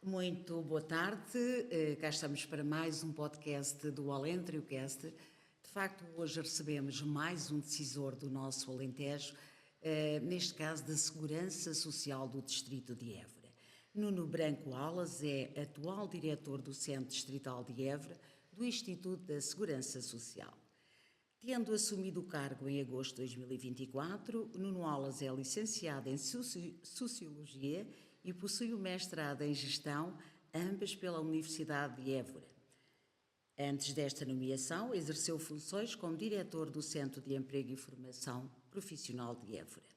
Muito boa tarde, cá estamos para mais um podcast do AlentrioCast. De facto, hoje recebemos mais um decisor do nosso Alentejo, neste caso da Segurança Social do Distrito de Évora. Nuno Branco Alas é atual diretor do Centro Distrital de Évora do Instituto da Segurança Social. Tendo assumido o cargo em agosto de 2024, Nuno Alas é licenciado em Sociologia e possui o mestrado em Gestão, ambas pela Universidade de Évora. Antes desta nomeação, exerceu funções como diretor do Centro de Emprego e Formação Profissional de Évora.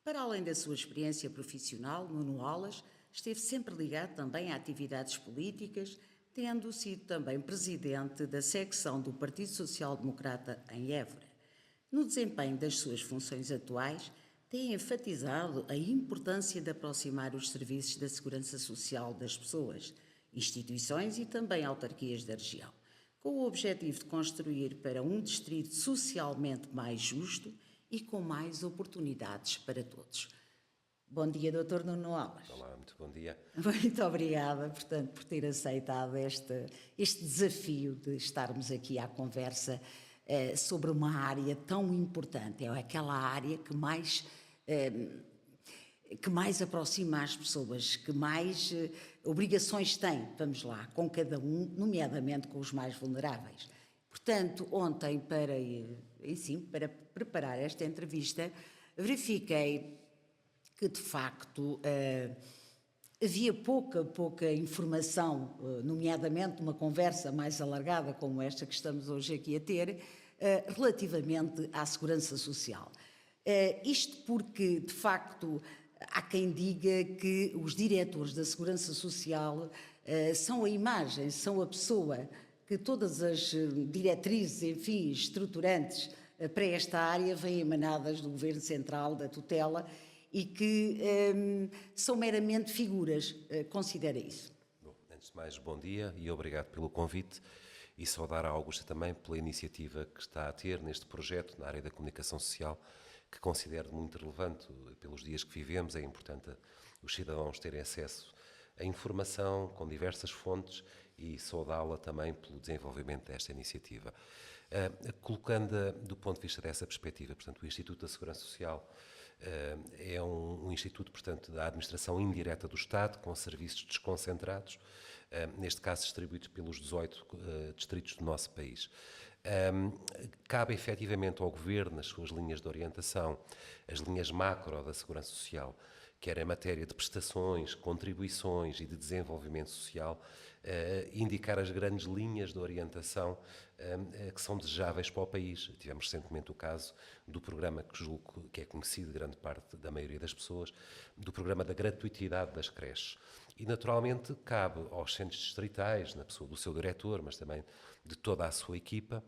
Para além da sua experiência profissional, Nuno Alas esteve sempre ligado também a atividades políticas, tendo sido também presidente da secção do Partido Social Democrata em Évora. No desempenho das suas funções atuais, tem enfatizado a importância de aproximar os serviços da segurança social das pessoas, instituições e também autarquias da região, com o objetivo de construir para um distrito socialmente mais justo e com mais oportunidades para todos. Bom dia, Dr. Nuno Alas. Olá, muito bom dia. Muito obrigada, portanto, por ter aceitado este desafio de estarmos aqui à conversa sobre uma área tão importante. É aquela área que mais aproxima as pessoas, que mais obrigações tem, vamos lá, com cada um, nomeadamente com os mais vulneráveis. Portanto, ontem, para preparar esta entrevista, verifiquei que, de facto, havia pouca informação, nomeadamente numa conversa mais alargada como esta que estamos hoje aqui a ter, relativamente à segurança social. Isto porque, de facto, há quem diga que os diretores da segurança social são a imagem, são a pessoa que todas as diretrizes, enfim, estruturantes para esta área vêm emanadas do Governo Central, da tutela, e que são meramente figuras. Considera isso? Bom, antes de mais, bom dia e obrigado pelo convite e saudar a Augusta também pela iniciativa que está a ter neste projeto na área da comunicação social, que considero muito relevante pelos dias que vivemos. É importante os cidadãos terem acesso a informação com diversas fontes e saudá-la também pelo desenvolvimento desta iniciativa. Colocando do ponto de vista dessa perspectiva, portanto, o Instituto da Segurança Social é um instituto, portanto, da administração indireta do Estado, com serviços desconcentrados, neste caso distribuídos pelos 18 distritos do nosso país. Cabe efetivamente ao Governo, nas suas linhas de orientação, as linhas macro da Segurança Social, quer em matéria de prestações, contribuições e de desenvolvimento social, indicar as grandes linhas de orientação que são desejáveis para o país. Tivemos recentemente o caso do programa que julgo que é conhecido de grande parte da maioria das pessoas, do programa da gratuitidade das creches. E, naturalmente, cabe aos centros distritais, na pessoa do seu diretor, mas também de toda a sua equipa,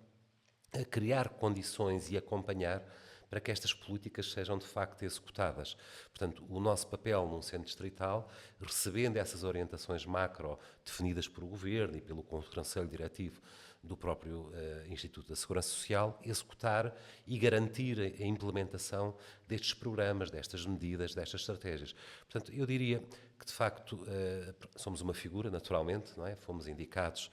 a criar condições e acompanhar para que estas políticas sejam de facto executadas. Portanto, o nosso papel num centro distrital, recebendo essas orientações macro definidas pelo Governo e pelo Conselho Diretivo do próprio Instituto da Segurança Social, executar e garantir a implementação destes programas, destas medidas, destas estratégias. Portanto, eu diria que de facto somos uma figura, naturalmente, não é? Fomos indicados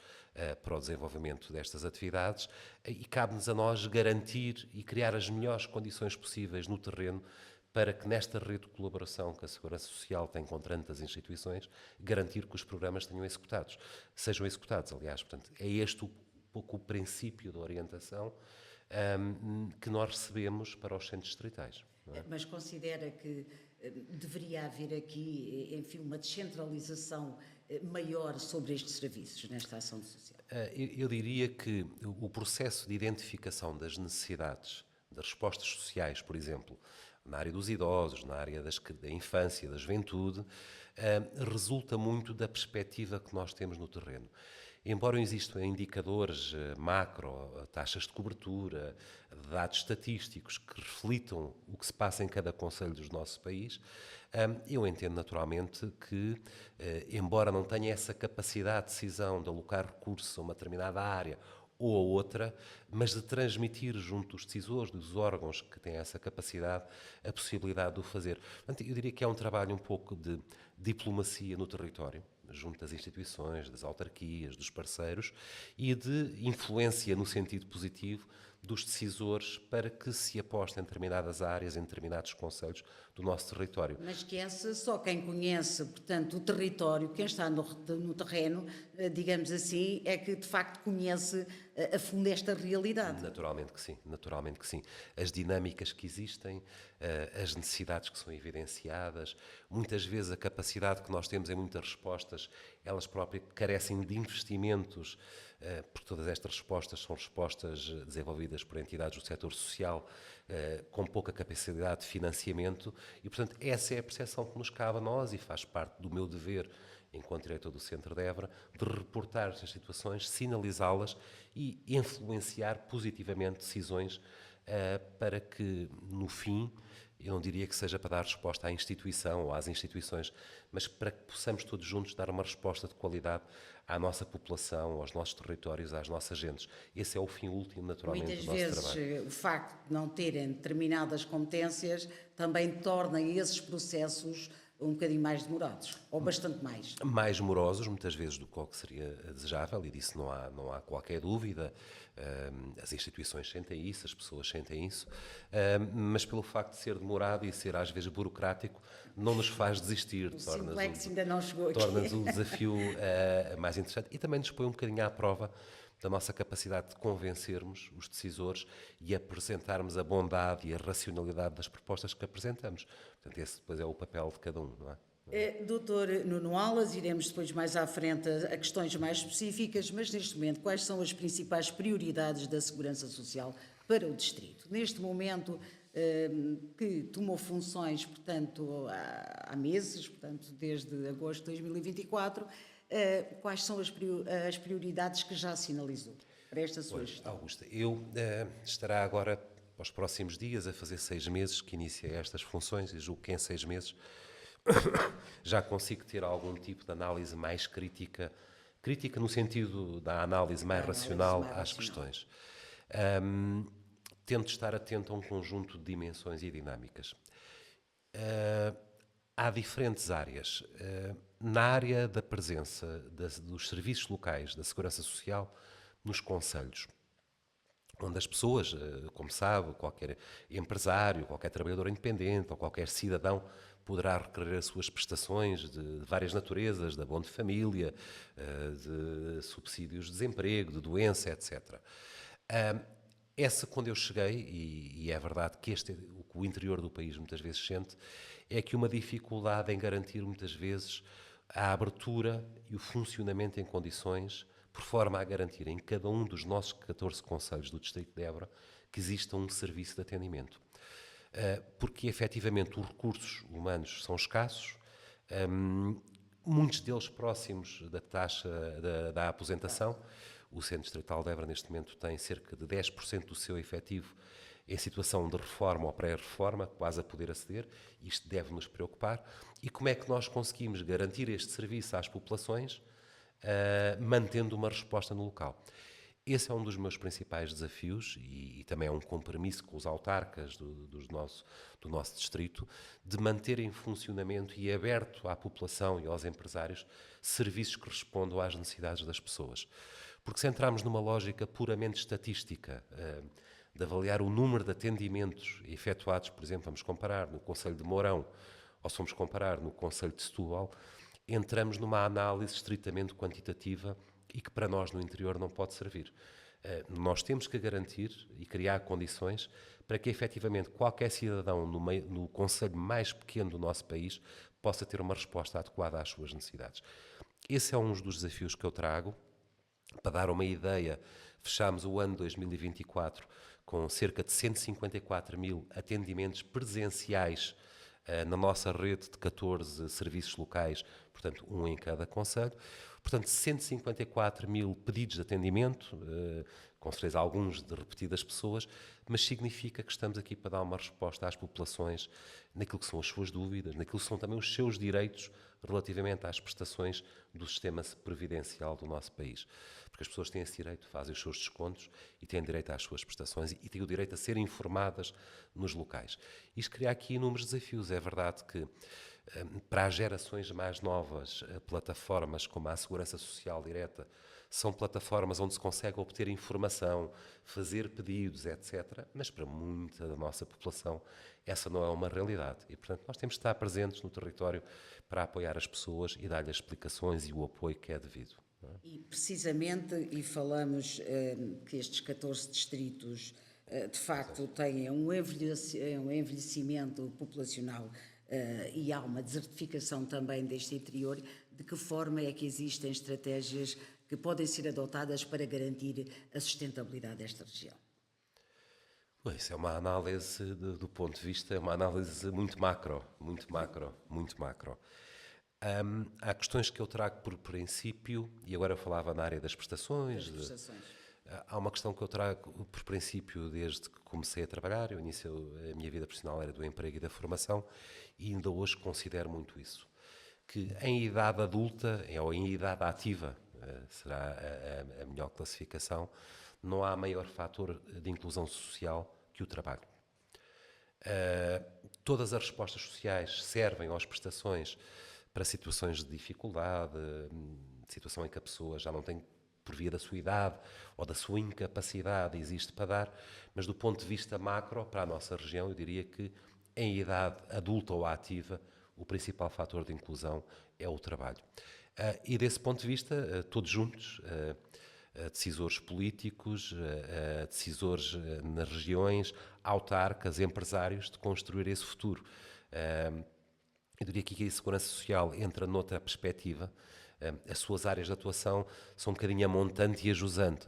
para o desenvolvimento destas atividades e cabe-nos a nós garantir e criar as melhores condições possíveis no terreno para que nesta rede de colaboração que a Segurança Social tem com tantas instituições, garantir que os programas sejam executados, aliás. Portanto, é este um pouco o princípio da orientação que nós recebemos para os centros distritais. Não é? Mas considera que deveria haver aqui, enfim, uma descentralização maior sobre estes serviços nesta ação social? Eu diria que o processo de identificação das necessidades das respostas sociais, por exemplo, na área dos idosos, na área da infância, da juventude, resulta muito da perspectiva que nós temos no terreno. Embora existam indicadores macro, taxas de cobertura, dados estatísticos que reflitam o que se passa em cada concelho do nosso país, eu entendo naturalmente que, embora não tenha essa capacidade de decisão de alocar recursos a uma determinada área ou a outra, mas de transmitir junto dos decisores, dos órgãos que têm essa capacidade, a possibilidade de o fazer. Portanto, eu diria que é um trabalho um pouco de diplomacia no território, junto das instituições, das autarquias, dos parceiros e de influência no sentido positivo dos decisores para que se aposte em determinadas áreas, em determinados concelhos do nosso território. Mas que essa, só quem conhece, portanto, o território, quem está no terreno, digamos assim, é que de facto conhece a fundo esta realidade. Naturalmente que sim, naturalmente que sim. As dinâmicas que existem, as necessidades que são evidenciadas, muitas vezes a capacidade que nós temos em muitas respostas, elas próprias carecem de investimentos, porque todas estas respostas são respostas desenvolvidas por entidades do setor social, com pouca capacidade de financiamento e, portanto, essa é a percepção que nos cabe a nós e faz parte do meu dever enquanto diretor do Centro de Évora, de reportar estas situações, sinalizá-las e influenciar positivamente decisões para que, no fim, eu não diria que seja para dar resposta à instituição ou às instituições, mas para que possamos todos juntos dar uma resposta de qualidade à nossa população, aos nossos territórios, às nossas gentes. Esse é o fim último, naturalmente, Muitas do nosso vezes trabalho. o facto de não terem determinadas competências também torna esses processos um bocadinho mais demorados, ou bastante mais. Mais morosos, muitas vezes, do que seria desejável, e disso não há qualquer dúvida. As instituições sentem isso, as pessoas sentem isso, mas pelo facto de ser demorado e ser às vezes burocrático, não nos faz desistir. O Simplex ainda não chegou aqui. Torna-nos um desafio mais interessante e também nos põe um bocadinho à prova da nossa capacidade de convencermos os decisores e apresentarmos a bondade e a racionalidade das propostas que apresentamos. Portanto, esse depois é o papel de cada um, não é? Doutor Nuno Alas, iremos depois mais à frente a questões mais específicas, mas neste momento, quais são as principais prioridades da Segurança Social para o Distrito? Neste momento, que tomou funções, portanto, há meses, portanto, desde agosto de 2024, quais são as prioridades que já sinalizou para esta sua gestão? Augusta, eu estará agora, para os próximos dias, a fazer 6 meses que iniciei estas funções e julgo que em 6 meses já consigo ter algum tipo de análise mais crítica no sentido da análise mais racional às questões. Tento estar atento a um conjunto de dimensões e dinâmicas. Há diferentes áreas. Na área da presença dos serviços locais da Segurança Social nos concelhos, onde as pessoas, como sabe, qualquer empresário, qualquer trabalhador independente ou qualquer cidadão poderá requerer as suas prestações de várias naturezas, de abono de família, de subsídios de desemprego, de doença, etc. Essa, quando eu cheguei, e é verdade que o que o interior do país muitas vezes sente, é que uma dificuldade em garantir muitas vezes a abertura e o funcionamento em condições, por forma a garantir em cada um dos nossos 14 concelhos do Distrito de Évora que exista um serviço de atendimento. Porque, efetivamente, os recursos humanos são escassos, muitos deles próximos da taxa da aposentação. O Centro Distrital de Évora, neste momento, tem cerca de 10% do seu efetivo em situação de reforma ou pré-reforma, quase a poder aceder. Isto deve nos preocupar. E como é que nós conseguimos garantir este serviço às populações, mantendo uma resposta no local? Esse é um dos meus principais desafios e também é um compromisso com os autarcas do nosso distrito, de manter em funcionamento e aberto à população e aos empresários serviços que respondam às necessidades das pessoas. Porque se entrarmos numa lógica puramente estatística, de avaliar o número de atendimentos efetuados, por exemplo, vamos comparar no Concelho de Mourão ou se vamos comparar no Concelho de Setúbal, entramos numa análise estritamente quantitativa e que para nós no interior não pode servir. Nós temos que garantir e criar condições para que efetivamente qualquer cidadão no concelho mais pequeno do nosso país possa ter uma resposta adequada às suas necessidades. Esse é um dos desafios que eu trago. Para dar uma ideia, fechámos o ano 2024 com cerca de 154 mil atendimentos presenciais na nossa rede de 14 serviços locais, portanto, um em cada concelho. Portanto, 154 mil pedidos de atendimento, com certeza alguns de repetidas pessoas, mas significa que estamos aqui para dar uma resposta às populações naquilo que são as suas dúvidas, naquilo que são também os seus direitos relativamente às prestações do sistema previdencial do nosso país. Porque as pessoas têm esse direito, fazem os seus descontos e têm direito às suas prestações e têm o direito a serem informadas nos locais. Isto cria aqui inúmeros desafios. É verdade que Para as gerações mais novas, plataformas como a Segurança Social Direta são plataformas onde se consegue obter informação, fazer pedidos, etc. Mas para muita da nossa população essa não é uma realidade. E, portanto, nós temos de estar presentes no território para apoiar as pessoas e dar-lhes as explicações e o apoio que é devido. E precisamente, e falamos que estes 14 distritos de facto têm um envelhecimento populacional e há uma desertificação também deste interior, de que forma é que existem estratégias que podem ser adotadas para garantir a sustentabilidade desta região? Isso é uma análise do ponto de vista, é uma análise muito macro, muito macro, muito macro. Há questões que eu trago por princípio, e agora eu falava na área das prestações. Há uma questão que eu trago por princípio desde que comecei a trabalhar. Eu iniciei a minha vida profissional era do emprego e da formação e ainda hoje considero muito isso. Que em idade adulta, ou em idade ativa, será a melhor classificação, não há maior fator de inclusão social que o trabalho. Todas as respostas sociais servem às prestações para situações de dificuldade, situação em que a pessoa já não tem, por via da sua idade ou da sua incapacidade, existe para dar, mas do ponto de vista macro, para a nossa região, eu diria que em idade adulta ou ativa, o principal fator de inclusão é o trabalho. E desse ponto de vista, todos juntos, decisores políticos, decisores nas regiões, autarcas, empresários, de construir esse futuro. Eu diria que a segurança social entra noutra perspectiva. As suas áreas de atuação são um bocadinho a montante e a jusante,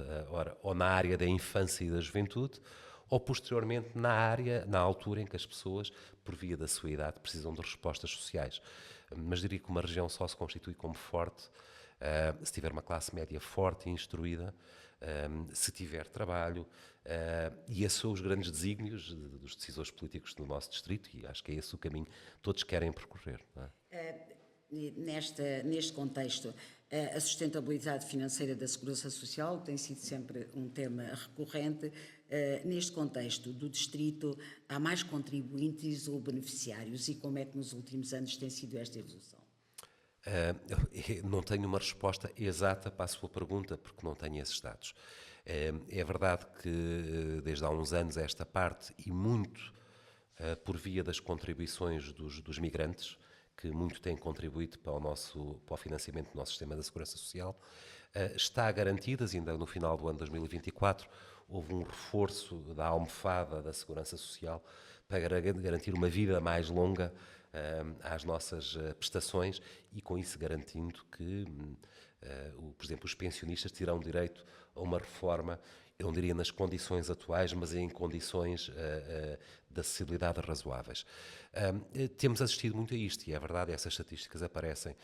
ou na área da infância e da juventude, ou posteriormente na altura em que as pessoas, por via da sua idade, precisam de respostas sociais. Mas diria que uma região só se constitui como forte se tiver uma classe média forte e instruída, se tiver trabalho, e esses são os grandes desígnios dos decisores políticos do nosso distrito, e acho que é esse o caminho que todos querem percorrer. Não é? Neste contexto, a sustentabilidade financeira da Segurança Social tem sido sempre um tema recorrente. Neste contexto do distrito, há mais contribuintes ou beneficiários, e como é que nos últimos anos tem sido esta evolução? Não tenho uma resposta exata para a sua pergunta, porque não tenho esses dados. É verdade que desde há uns anos esta parte, e muito por via das contribuições dos migrantes, que muito têm contribuído para o financiamento do nosso sistema da Segurança Social, está garantidas. Ainda no final do ano 2024 houve um reforço da almofada da Segurança Social para garantir uma vida mais longa às nossas prestações, e com isso garantindo que, por exemplo, os pensionistas terão direito a uma reforma, eu não diria nas condições atuais, mas em condições de acessibilidade razoáveis. Temos assistido muito a isto, e é verdade, essas estatísticas aparecem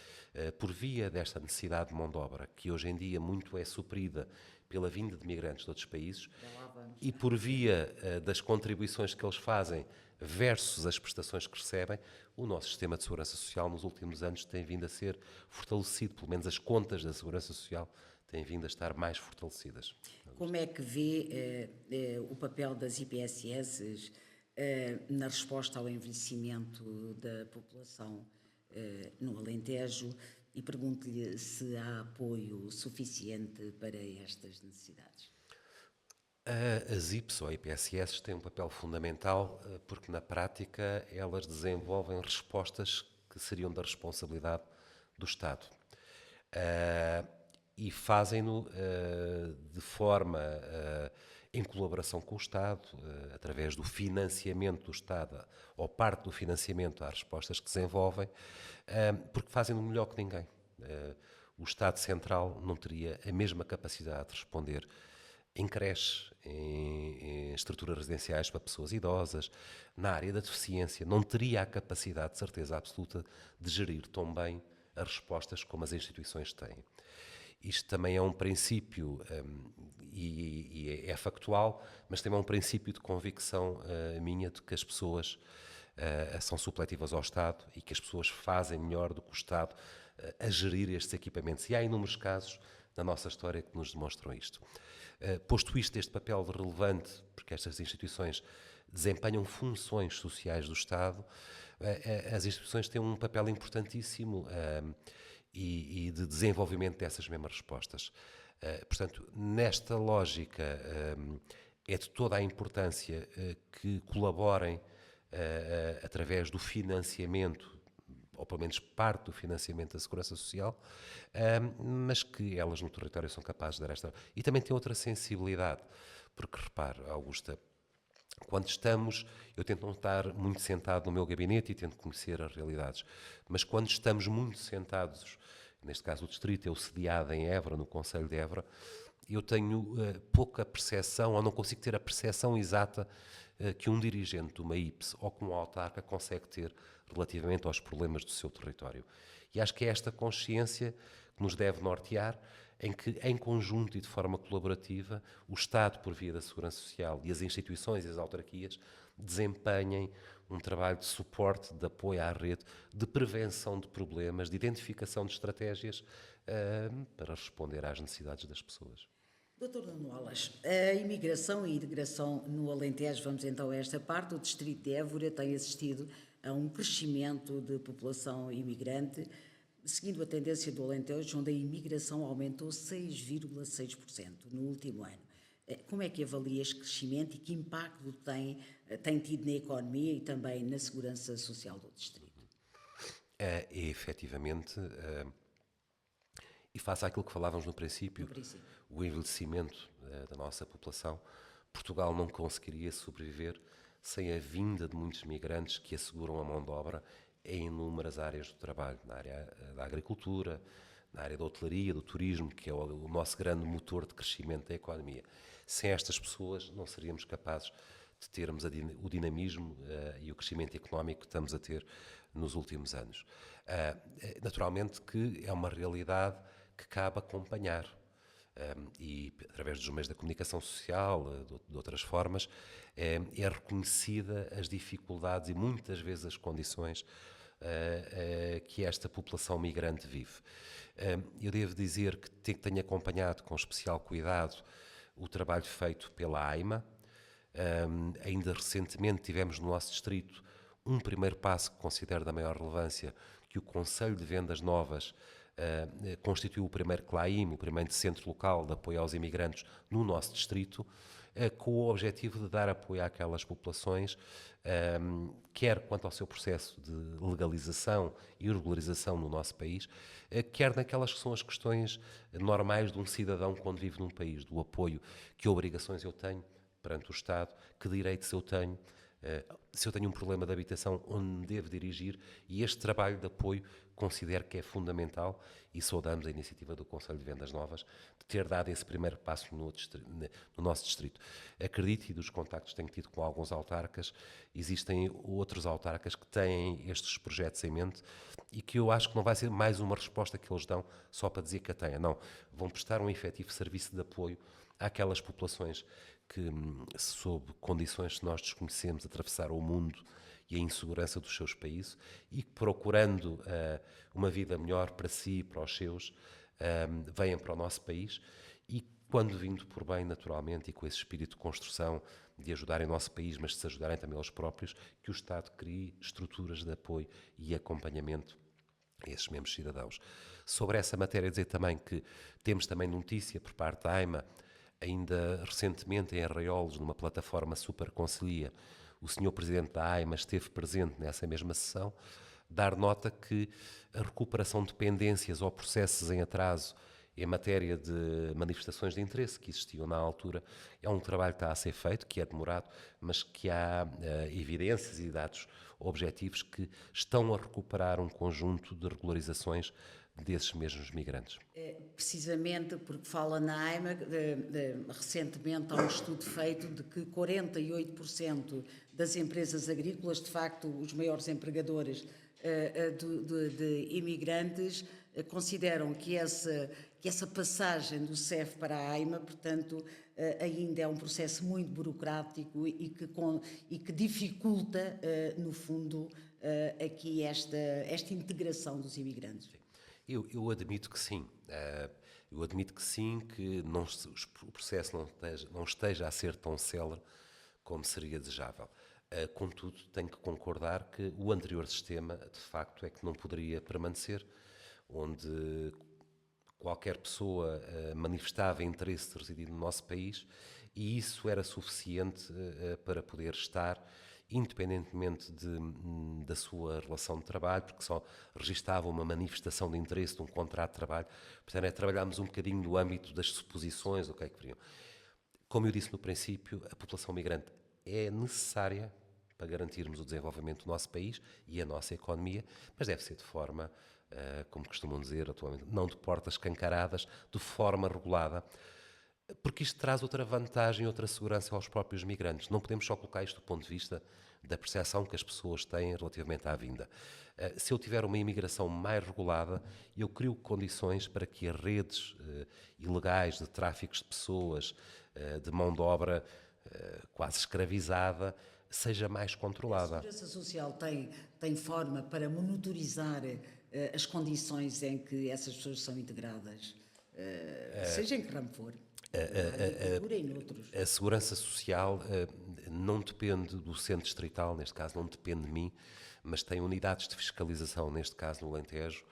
por via desta necessidade de mão de obra, que hoje em dia muito é suprida pela vinda de migrantes de outros países, e por via das contribuições que eles fazem versus as prestações que recebem, o nosso sistema de segurança social nos últimos anos tem vindo a ser fortalecido, pelo menos as contas da segurança social têm vindo a estar mais fortalecidas. Como é que vê o papel das IPSS na resposta ao envelhecimento da população no Alentejo, e pergunto-lhe se há apoio suficiente para estas necessidades? As IPS ou IPSS têm um papel fundamental porque, na prática, elas desenvolvem respostas que seriam da responsabilidade do Estado. E fazem-no de forma em colaboração com o Estado, através do financiamento do Estado, ou parte do financiamento às respostas que desenvolvem, porque fazem-no melhor que ninguém. O Estado Central não teria a mesma capacidade de responder em creches, em estruturas residenciais para pessoas idosas, na área da deficiência, não teria a capacidade, de certeza absoluta, de gerir tão bem as respostas como as instituições têm. Isto também é um princípio, e é factual, mas também é um princípio de convicção minha de que as pessoas são supletivas ao Estado e que as pessoas fazem melhor do que o Estado a gerir estes equipamentos. E há inúmeros casos na nossa história que nos demonstram isto. Posto isto, este papel relevante, porque estas instituições desempenham funções sociais do Estado, As instituições têm um papel importantíssimo e de desenvolvimento dessas mesmas respostas. Portanto, nesta lógica, é de toda a importância que colaborem através do financiamento, ou pelo menos parte do financiamento da Segurança Social, mas que elas no território são capazes de dar esta. E também tem outra sensibilidade, porque repare, Augusta, quando estamos, eu tento não estar muito sentado no meu gabinete e tento conhecer as realidades, mas quando estamos muito sentados, neste caso o distrito, eu sediado em Évora, no Conselho de Évora, eu tenho pouca percepção, ou não consigo ter a percepção exata que um dirigente de uma IPS ou que um autarca consegue ter relativamente aos problemas do seu território. E acho que é esta consciência que nos deve nortear, em que, em conjunto e de forma colaborativa, o Estado, por via da Segurança Social, e as instituições e as autarquias desempenhem um trabalho de suporte, de apoio à rede, de prevenção de problemas, de identificação de estratégias para responder às necessidades das pessoas. Doutor Nuno Alas, a imigração e integração no Alentejo, vamos então a esta parte, o distrito de Évora tem assistido a um crescimento de população imigrante, seguindo a tendência do Alentejo, onde a imigração aumentou 6,6% no último ano. Como é que avalia este crescimento e que impacto tem tido na economia e também na segurança social do distrito? Efetivamente, e face àquilo que falávamos no princípio, o envelhecimento da nossa população, Portugal não conseguiria sobreviver sem a vinda de muitos migrantes que asseguram a mão de obra em inúmeras áreas do trabalho, na área da agricultura, na área da hotelaria, do turismo, que é o nosso grande motor de crescimento da economia. Sem estas pessoas não seríamos capazes de termos o dinamismo e o crescimento económico que estamos a ter nos últimos anos. Naturalmente que é uma realidade que cabe acompanhar. E através dos meios da comunicação social, de outras formas, é reconhecida as dificuldades e muitas vezes as condições que esta população migrante vive. Eu devo dizer que tenho acompanhado com especial cuidado o trabalho feito pela AIMA. Ainda recentemente tivemos no nosso distrito um primeiro passo que considero da maior relevância, que o Conselho de Vendas Novas constituiu o primeiro CLAIM, o primeiro centro local de apoio aos imigrantes no nosso distrito, com o objetivo de dar apoio àquelas populações, quer quanto ao seu processo de legalização e regularização no nosso país, quer naquelas que são as questões normais de um cidadão quando vive num país, do apoio, que obrigações eu tenho perante o Estado, que direitos eu tenho, se eu tenho um problema de habitação, onde me devo dirigir, e este trabalho de apoio considero que é fundamental e saudamos a iniciativa do Conselho de Vendas Novas de ter dado esse primeiro passo no nosso distrito. Acredito, e dos contactos que tenho tido com alguns autarcas, existem outros autarcas que têm estes projetos em mente e que eu acho que não vai ser mais uma resposta que eles dão só para dizer que a tenham. Não, vão prestar um efetivo serviço de apoio àquelas populações que, sob condições que nós desconhecemos, atravessaram o mundo e a insegurança dos seus países e que, procurando uma vida melhor para si e para os seus, venham para o nosso país e, quando vindo por bem, naturalmente, e com esse espírito de construção, de ajudarem o nosso país, mas de se ajudarem também aos próprios, que o Estado crie estruturas de apoio e acompanhamento a esses mesmos cidadãos. Sobre essa matéria, dizer também que temos também notícia por parte da AIMA, ainda recentemente em Arraiolos, numa plataforma Super Concilia, o Sr. Presidente da AIMA esteve presente nessa mesma sessão, dar nota que a recuperação de pendências ou processos em atraso em matéria de manifestações de interesse que existiam na altura é um trabalho que está a ser feito, que é demorado, mas que há evidências e dados objetivos que estão a recuperar um conjunto de regularizações desses mesmos migrantes. Precisamente porque fala na AIMA, recentemente há um estudo feito de que 48% das empresas agrícolas, de facto os maiores empregadores de imigrantes, consideram que essa passagem do CEF para a AIMA, portanto, ainda é um processo muito burocrático e que dificulta, no fundo, aqui esta integração dos imigrantes. Eu admito que sim. Eu admito que sim, que o processo não esteja a ser tão célere como seria desejável. Contudo, tenho que concordar que o anterior sistema, de facto, é que não poderia permanecer, onde qualquer pessoa manifestava interesse de residir no nosso país e isso era suficiente para poder estar, independentemente da sua relação de trabalho, porque só registava uma manifestação de interesse de um contrato de trabalho. Portanto, trabalhámos um bocadinho no âmbito das suposições, do que é que queriam. Como eu disse no princípio, a população migrante é necessária para garantirmos o desenvolvimento do nosso país e a nossa economia, mas deve ser de forma, como costumam dizer atualmente, não de portas escancaradas, de forma regulada, porque isto traz outra vantagem, outra segurança aos próprios migrantes. Não podemos só colocar isto do ponto de vista da percepção que as pessoas têm relativamente à vinda. Se eu tiver uma imigração mais regulada, eu crio condições para que as redes ilegais de tráficos de pessoas, de mão de obra quase escravizada, seja mais controlada. A Segurança Social tem forma para monitorizar as condições em que essas pessoas são integradas, seja em que ramo for, na agricultura e noutros. A segurança social não depende do centro distrital, neste caso não depende de mim, mas tem unidades de fiscalização, neste caso no Alentejo,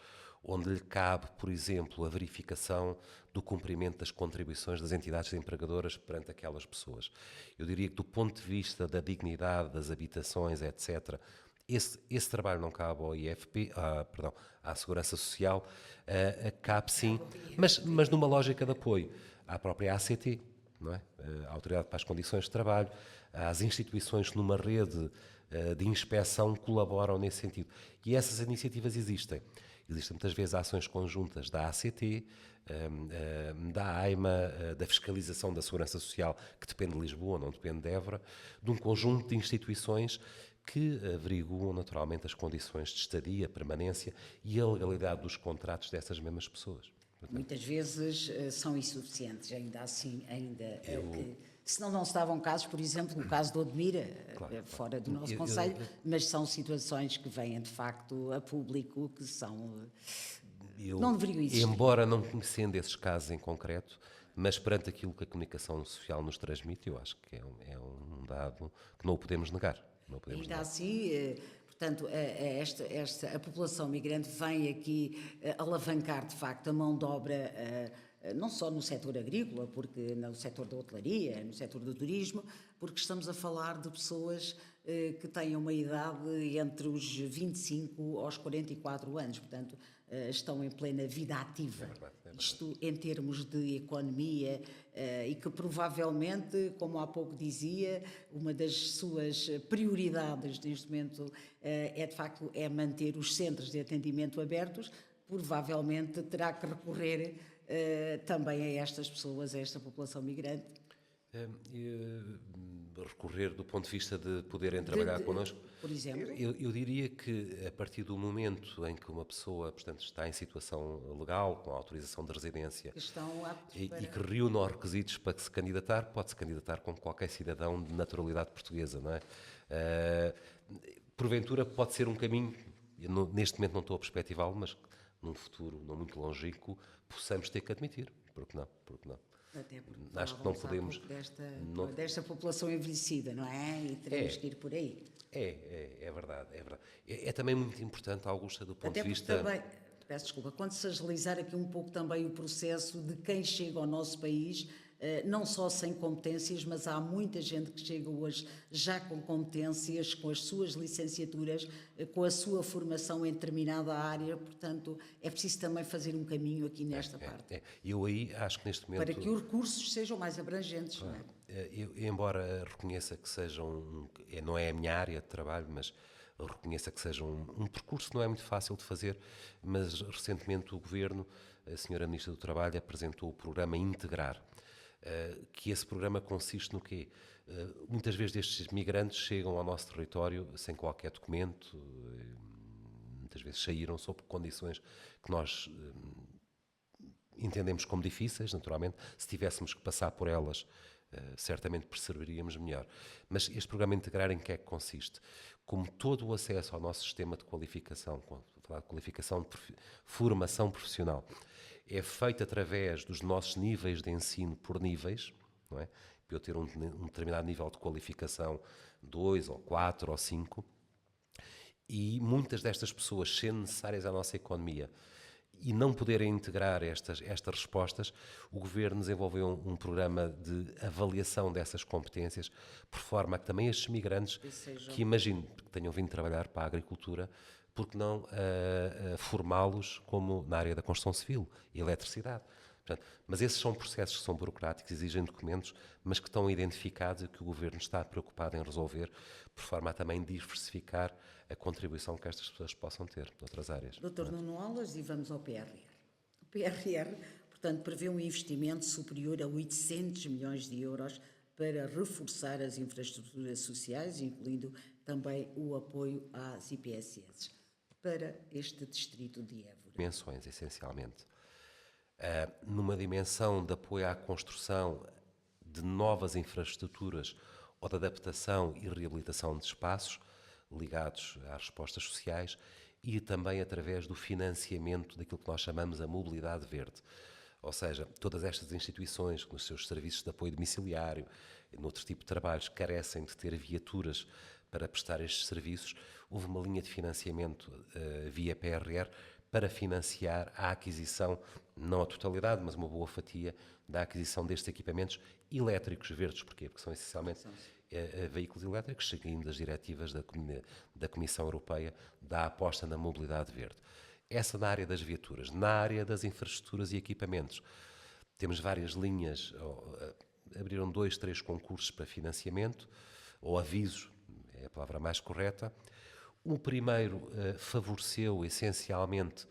onde lhe cabe, por exemplo, a verificação do cumprimento das contribuições das entidades empregadoras perante aquelas pessoas. Eu diria que do ponto de vista da dignidade das habitações, etc., esse trabalho não cabe ao IFP, à Segurança Social, cabe sim, mas numa lógica de apoio à própria ACT, não é? A Autoridade para as Condições de Trabalho, às instituições que numa rede de inspeção colaboram nesse sentido. E essas iniciativas existem. Existem muitas vezes ações conjuntas da ACT, da AIMA, da fiscalização da Segurança Social, que depende de Lisboa, não depende de Évora, de um conjunto de instituições que averiguam naturalmente as condições de estadia, permanência e a legalidade dos contratos dessas mesmas pessoas. Muitas vezes são insuficientes, ainda assim, senão não se davam casos, por exemplo, o caso do Odmira, fora do nosso Conselho, mas são situações que vêm de facto a público, que são... não deveriam existir. Embora não conhecendo esses casos em concreto, mas perante aquilo que a comunicação social nos transmite, eu acho que é um dado que não o podemos negar. Ainda assim, portanto, a população migrante vem aqui alavancar, de facto, a mão de obra, não só no setor agrícola, porque no setor da hotelaria, no setor do turismo, porque estamos a falar de pessoas que têm uma idade entre os 25 aos 44 anos, portanto, estão em plena vida ativa. É verdade. Isto em termos de economia e que provavelmente, como há pouco dizia, uma das suas prioridades neste momento é de facto manter os centros de atendimento abertos, provavelmente terá que recorrer também a estas pessoas, a esta população migrante. Recorrer do ponto de vista de poderem trabalhar connosco? Por exemplo? Eu diria que a partir do momento em que uma pessoa, portanto, está em situação legal, com autorização de residência e que reúne os requisitos para se candidatar, pode-se candidatar como qualquer cidadão de naturalidade portuguesa, não é? Porventura pode ser um caminho, neste momento não estou a perspectivá-lo, mas num futuro não muito longínquo possamos ter que admitir, porque não? Até porque acho que não podemos desta população envelhecida, não é? E teremos que ir por aí. É verdade. É também muito importante, Augusta, do ponto até de vista... Também, peço desculpa, quando se agilizar aqui um pouco também o processo de quem chega ao nosso país, não só sem competências, mas há muita gente que chega hoje já com competências, com as suas licenciaturas, com a sua formação em determinada área, portanto é preciso também fazer um caminho aqui nesta parte. Eu aí acho que neste momento... Para que os recursos sejam mais abrangentes, não é? Eu, embora reconheça que sejam, não é a minha área de trabalho, mas reconheça que seja um percurso que não é muito fácil de fazer, mas recentemente o Governo, a Sra. Ministra do Trabalho, apresentou o programa Integrar, que esse programa consiste no quê? Muitas vezes estes migrantes chegam ao nosso território sem qualquer documento, muitas vezes saíram sob condições que nós entendemos como difíceis, naturalmente. Se tivéssemos que passar por elas, certamente perceberíamos melhor. Mas este programa Integrar em que é que consiste? Como todo o acesso ao nosso sistema de qualificação, formação profissional, é feito através dos nossos níveis de ensino por níveis, não é? eu ter um determinado nível de qualificação, 2 ou 4 ou 5, e muitas destas pessoas sendo necessárias à nossa economia e não poderem integrar estas respostas, o Governo desenvolveu um programa de avaliação dessas competências, por forma a que também estes migrantes, que imagino que tenham vindo trabalhar para a agricultura, porque não formá-los como na área da construção civil e eletricidade. Portanto, mas esses são processos que são burocráticos, exigem documentos, mas que estão identificados e que o Governo está preocupado em resolver, por forma a também diversificar a contribuição que estas pessoas possam ter de outras áreas. Dr. Nuno Aulas, e vamos ao PRR. O PRR, portanto, prevê um investimento superior a 800 milhões de euros para reforçar as infraestruturas sociais, incluindo também o apoio às IPSS, para este distrito de Évora. Dimensões, essencialmente. Numa dimensão de apoio à construção de novas infraestruturas ou de adaptação e reabilitação de espaços ligados às respostas sociais e também através do financiamento daquilo que nós chamamos a mobilidade verde. Ou seja, todas estas instituições, nos seus serviços de apoio domiciliário e noutro tipo de trabalhos, carecem de ter viaturas para prestar estes serviços. Houve uma linha de financiamento via PRR para financiar a aquisição, não a totalidade, mas uma boa fatia da aquisição destes equipamentos elétricos verdes. Porquê? Porque são essencialmente veículos elétricos, seguindo as diretivas da Comissão Europeia da aposta na mobilidade verde. Essa na área das viaturas. Na área das infraestruturas e equipamentos, temos várias linhas, abriram 2, 3 concursos para financiamento, ou avisos, é a palavra mais correta. O primeiro favoreceu essencialmente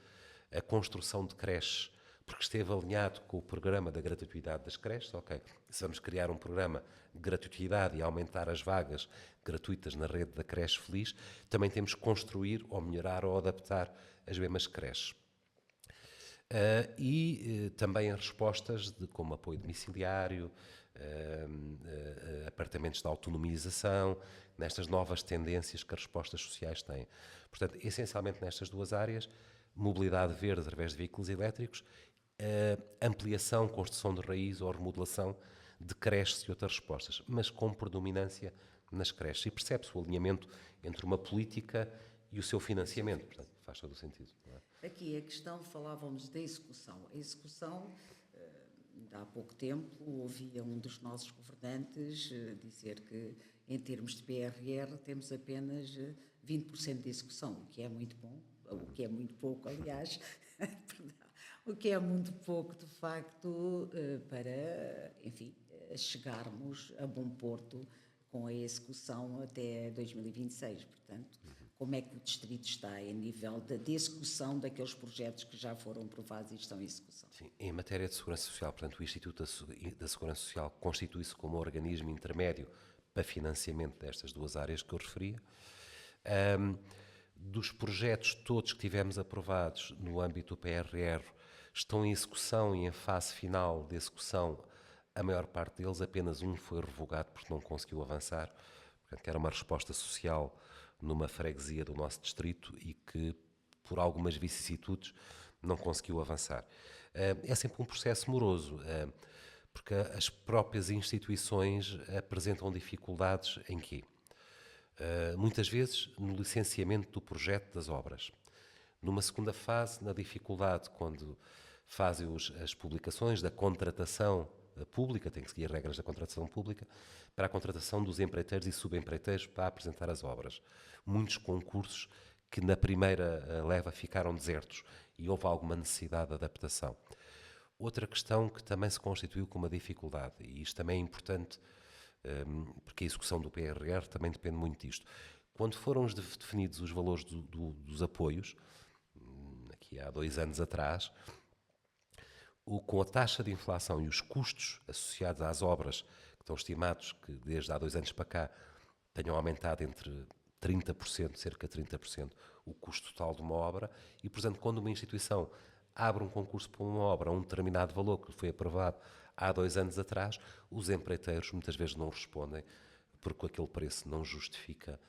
a construção de creches, porque esteve alinhado com o programa da gratuidade das creches. Ok, se vamos criar um programa de gratuidade e aumentar as vagas gratuitas na rede da creche feliz, também temos que construir ou melhorar ou adaptar as mesmas creches. Também as respostas como apoio domiciliário, apartamentos de autonomização, nestas novas tendências que as respostas sociais têm. Portanto, essencialmente nestas duas áreas, mobilidade verde através de veículos elétricos, ampliação, construção de raiz ou remodelação de creches e outras respostas, mas com predominância nas creches. E percebe-se o alinhamento entre uma política e o seu financiamento. Portanto, faz todo o sentido. Não é? Aqui a questão, falávamos da execução. A execução, há pouco tempo, ouvia um dos nossos governantes dizer que, em termos de PRR, temos apenas 20% de execução, o que é muito bom, o que é muito pouco, aliás, o que é muito pouco, de facto, para, enfim, chegarmos a bom porto com a execução até 2026. Portanto, como é que o Distrito está em nível de execução daqueles projetos que já foram aprovados e estão em execução? Sim, em matéria de segurança social, portanto, o Instituto da Segurança Social constitui-se como organismo intermédio para financiamento destas duas áreas que eu referia. Dos projetos todos que tivemos aprovados no âmbito do PRR, estão em execução e em fase final de execução. A maior parte deles, apenas um foi revogado porque não conseguiu avançar, portanto, que era uma resposta social numa freguesia do nosso distrito e que, por algumas vicissitudes, não conseguiu avançar. É sempre um processo moroso, porque as próprias instituições apresentam dificuldades em quê? Muitas vezes no licenciamento do projeto das obras. Numa segunda fase, na dificuldade quando fazem as publicações da contratação pública, tem que seguir as regras da contratação pública, para a contratação dos empreiteiros e subempreiteiros para apresentar as obras. Muitos concursos que na primeira leva ficaram desertos e houve alguma necessidade de adaptação. Outra questão que também se constituiu como uma dificuldade, e isto também é importante, porque a execução do PRR também depende muito disto. Quando foram definidos os valores dos apoios, aqui há 2 anos atrás, com a taxa de inflação e os custos associados às obras, que estão estimados que desde há 2 anos para cá tenham aumentado entre 30%, cerca de 30%, o custo total de uma obra, e, portanto, quando uma instituição abre um concurso para uma obra a um determinado valor que foi aprovado há 2 anos atrás, os empreiteiros muitas vezes não respondem porque aquele preço não justifica,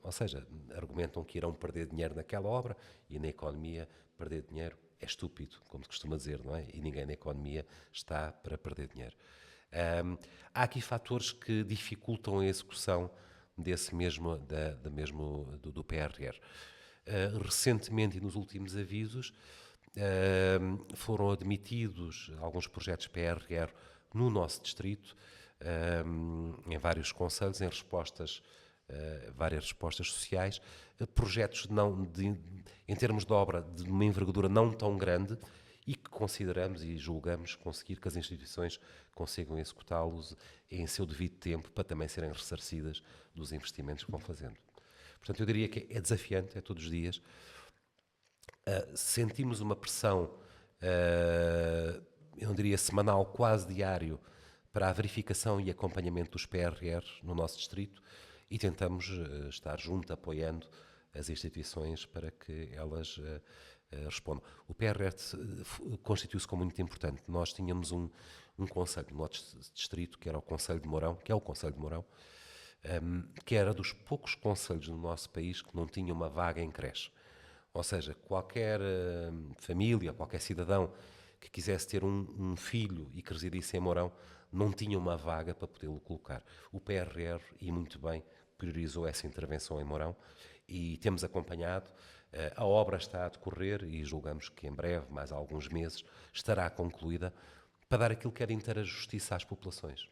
ou seja, argumentam que irão perder dinheiro naquela obra e na economia perder dinheiro é estúpido, como se costuma dizer, não é? E ninguém na economia está para perder dinheiro. Há aqui fatores que dificultam a execução desse mesmo, do PRR. Recentemente e nos últimos avisos foram admitidos alguns projetos PRR no nosso distrito, em vários concelhos, em respostas, várias respostas sociais, projetos em termos de obra de uma envergadura não tão grande e que consideramos e julgamos conseguir que as instituições consigam executá-los em seu devido tempo para também serem ressarcidas dos investimentos que vão fazendo. Portanto, eu diria que é desafiante, é todos os dias. Sentimos uma pressão, eu não diria semanal, quase diário, para a verificação e acompanhamento dos PRR no nosso distrito e tentamos estar junto, apoiando as instituições para que elas respondam. O PRR constituiu-se como muito importante. Nós tínhamos um concelho no nosso distrito, que era o Concelho de Mourão, que é o Concelho de Mourão, que era dos poucos concelhos no nosso país que não tinha uma vaga em creche. Ou seja, qualquer família, qualquer cidadão que quisesse ter um filho e que residisse em Mourão, não tinha uma vaga para podê-lo colocar. O PRR, e muito bem, priorizou essa intervenção em Mourão e temos acompanhado. A obra está a decorrer e julgamos que em breve, mais alguns meses, estará concluída para dar aquilo que é de inteira justiça às populações.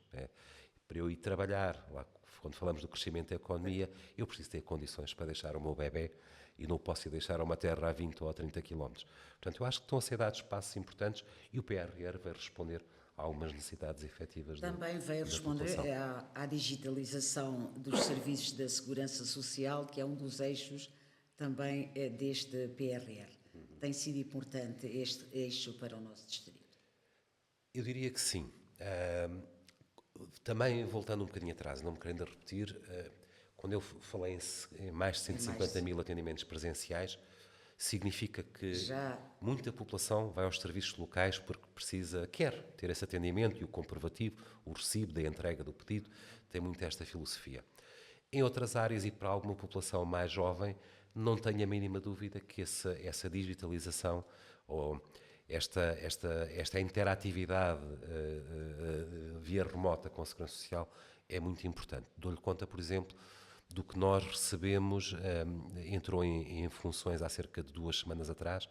Para eu ir trabalhar, lá, quando falamos do crescimento da economia, eu preciso ter condições para deixar o meu bebê e não posso ir deixar uma terra a 20 ou a 30 quilómetros. Portanto, eu acho que estão a ser dados passos importantes e o PRR vai responder a algumas necessidades efetivas também vai responder à digitalização dos serviços da segurança social, que é um dos eixos também deste PRR. Tem sido importante este eixo para o nosso distrito? Eu diria que sim. Também, voltando um bocadinho atrás, não me querendo repetir, quando eu falei em mais de 150 mil atendimentos presenciais, significa que muita população vai aos serviços locais porque quer ter esse atendimento e o comprovativo, o recibo da entrega do pedido, tem muito esta filosofia. Em outras áreas e para alguma população mais jovem, não tenho a mínima dúvida que essa digitalização ou esta interatividade via remota com a Segurança Social é muito importante. Dou-lhe conta, por exemplo, do que nós recebemos, entrou em funções há cerca de 2 semanas atrás,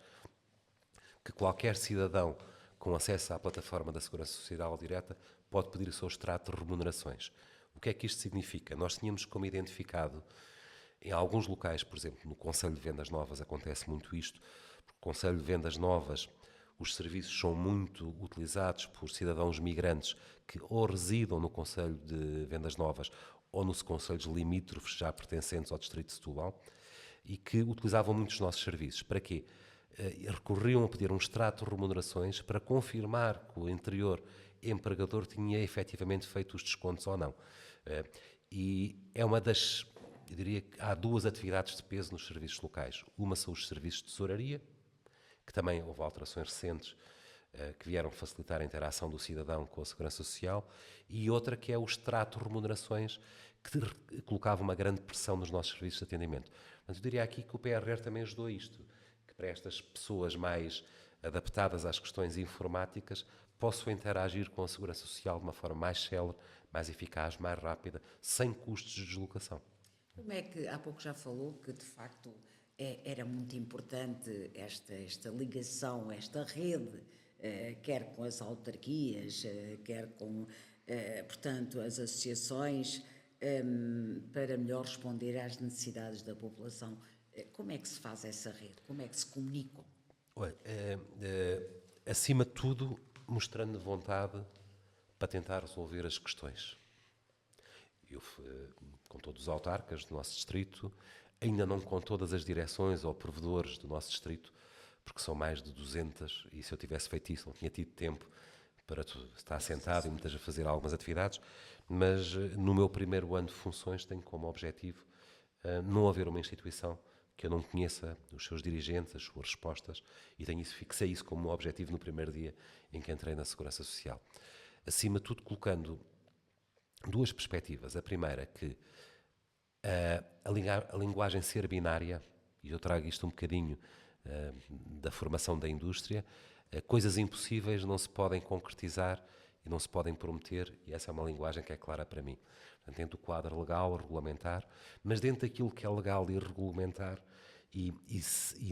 que qualquer cidadão com acesso à plataforma da Segurança Social direta pode pedir o seu extrato de remunerações. O que é que isto significa? Nós tínhamos como identificado, em alguns locais, por exemplo, no Concelho de Vendas Novas acontece muito isto, porque no Concelho de Vendas Novas os serviços são muito utilizados por cidadãos migrantes que ou residam no Concelho de Vendas Novas ou nos concelhos limítrofes já pertencentes ao Distrito de Setúbal e que utilizavam muito os nossos serviços. Para quê? Recorriam a pedir um extrato de remunerações para confirmar que o anterior empregador tinha efetivamente feito os descontos ou não. E é uma das, eu diria que há 2 atividades de peso nos serviços locais. Uma são os serviços de tesouraria, que também houve alterações recentes que vieram facilitar a interação do cidadão com a Segurança Social, e outra que é o extrato de remunerações, que colocava uma grande pressão nos nossos serviços de atendimento. Portanto, eu diria aqui que o PRR também ajudou isto, que para estas pessoas mais adaptadas às questões informáticas possam interagir com a Segurança Social de uma forma mais célere, mais eficaz, mais rápida, sem custos de deslocação. Como é que, há pouco já falou que de facto era muito importante esta ligação, esta rede, quer com as autarquias, quer com, portanto, as associações, para melhor responder às necessidades da população. Como é que se faz essa rede? Como é que se comunicam? Olha, acima de tudo, mostrando vontade para tentar resolver as questões. Eu, com todos os autarcas do nosso distrito, ainda não com todas as direções ou provedores do nosso distrito, porque são mais de 200, e se eu tivesse feito isso não tinha tido tempo para estar sentado e muitas a fazer algumas atividades, mas no meu primeiro ano de funções tenho como objetivo não haver uma instituição que eu não conheça os seus dirigentes, as suas respostas, e fixei isso como objetivo no primeiro dia em que entrei na Segurança Social. Acima de tudo, colocando 2 perspectivas. A primeira, que a linguagem ser binária, e eu trago isto um bocadinho da formação da indústria, coisas impossíveis não se podem concretizar e não se podem prometer, e essa é uma linguagem que é clara para mim. Portanto, dentro do quadro legal, regulamentar, mas dentro daquilo que é legal e regulamentar, e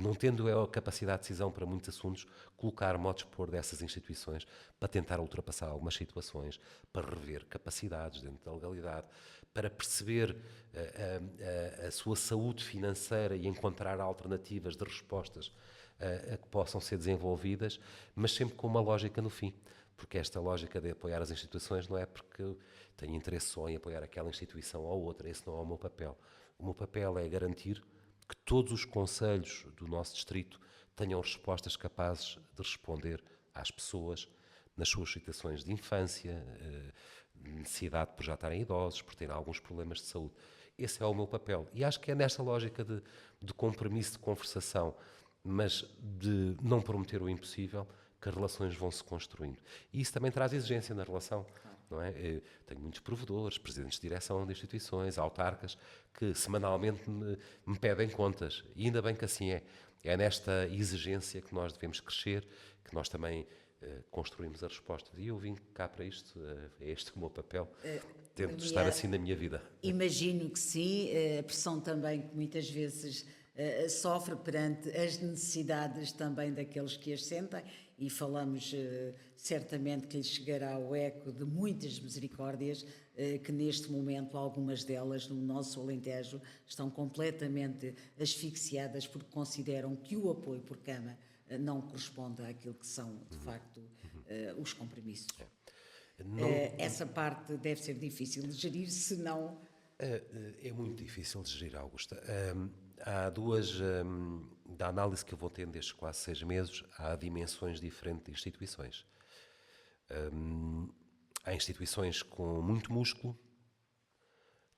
não tendo a capacidade de decisão para muitos assuntos, colocar modos de dispor dessas instituições para tentar ultrapassar algumas situações, para rever capacidades dentro da legalidade, para perceber a sua saúde financeira e encontrar alternativas de respostas a que possam ser desenvolvidas, mas sempre com uma lógica no fim. Porque esta lógica de apoiar as instituições não é porque eu tenho interesse só em apoiar aquela instituição ou outra, esse não é o meu papel. O meu papel é garantir que todos os concelhos do nosso distrito tenham respostas capazes de responder às pessoas nas suas situações de infância, necessidade por já estarem idosos, por terem alguns problemas de saúde. Esse é o meu papel. E acho que é nesta lógica de compromisso, de conversação, mas de não prometer o impossível, que as relações vão se construindo. E isso também traz exigência na relação. Não é? Eu tenho muitos provedores, presidentes de direção de instituições, autarcas, que semanalmente me pedem contas. E ainda bem que assim é. É nesta exigência que nós devemos crescer, que nós também construímos as respostas. E eu vim cá para isto, é este o meu papel. Tento estar assim na minha vida. Imagino que sim, a pressão também que muitas vezes sofre perante as necessidades também daqueles que as sentem, e falamos certamente que lhe chegará o eco de muitas misericórdias que neste momento, algumas delas no nosso Alentejo, estão completamente asfixiadas porque consideram que o apoio por cama não corresponde àquilo que são, de facto, os compromissos. Essa parte deve ser difícil de gerir, se não... É muito difícil de gerir, Augusta. Há da análise que eu vou tendo destes quase 6 meses, há dimensões diferentes de instituições. Há instituições com muito músculo,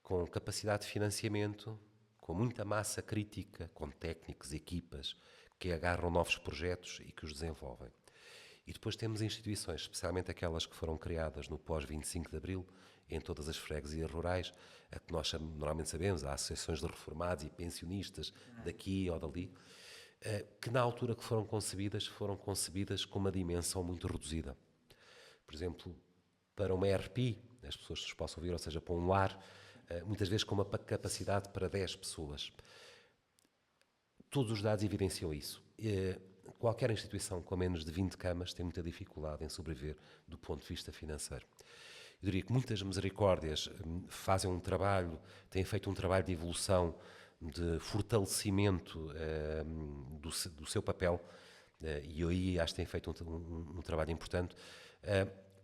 com capacidade de financiamento, com muita massa crítica, com técnicos, equipas, que agarram novos projetos e que os desenvolvem. E depois temos instituições, especialmente aquelas que foram criadas no pós-25 de Abril, em todas as freguesias rurais, a que nós normalmente sabemos, há associações de reformados e pensionistas daqui ou dali, que na altura que foram concebidas com uma dimensão muito reduzida. Por exemplo, para uma ERP, as pessoas que possam ouvir, ou seja, para um lar, muitas vezes com uma capacidade para 10 pessoas. Todos os dados evidenciam isso. Qualquer instituição com menos de 20 camas tem muita dificuldade em sobreviver do ponto de vista financeiro. Eu diria que muitas misericórdias fazem um trabalho, têm feito um trabalho de evolução, de fortalecimento do seu papel, e eu aí acho que têm feito um trabalho importante.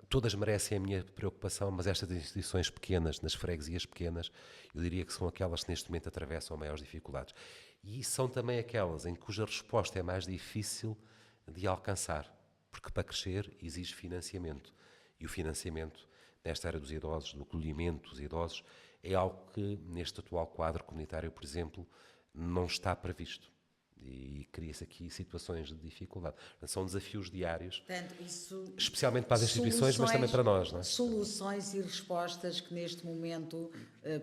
Todas merecem a minha preocupação, mas estas instituições pequenas, nas freguesias pequenas, eu diria que são aquelas que neste momento atravessam maiores dificuldades. E são também aquelas em cuja resposta é mais difícil de alcançar, porque para crescer exige financiamento. E o financiamento nesta área dos idosos, do acolhimento dos idosos, é algo que neste atual quadro comunitário, por exemplo, não está previsto. E cria-se aqui situações de dificuldade. São desafios diários, Portanto, especialmente para as instituições, mas também para nós. Não é? Soluções e respostas que neste momento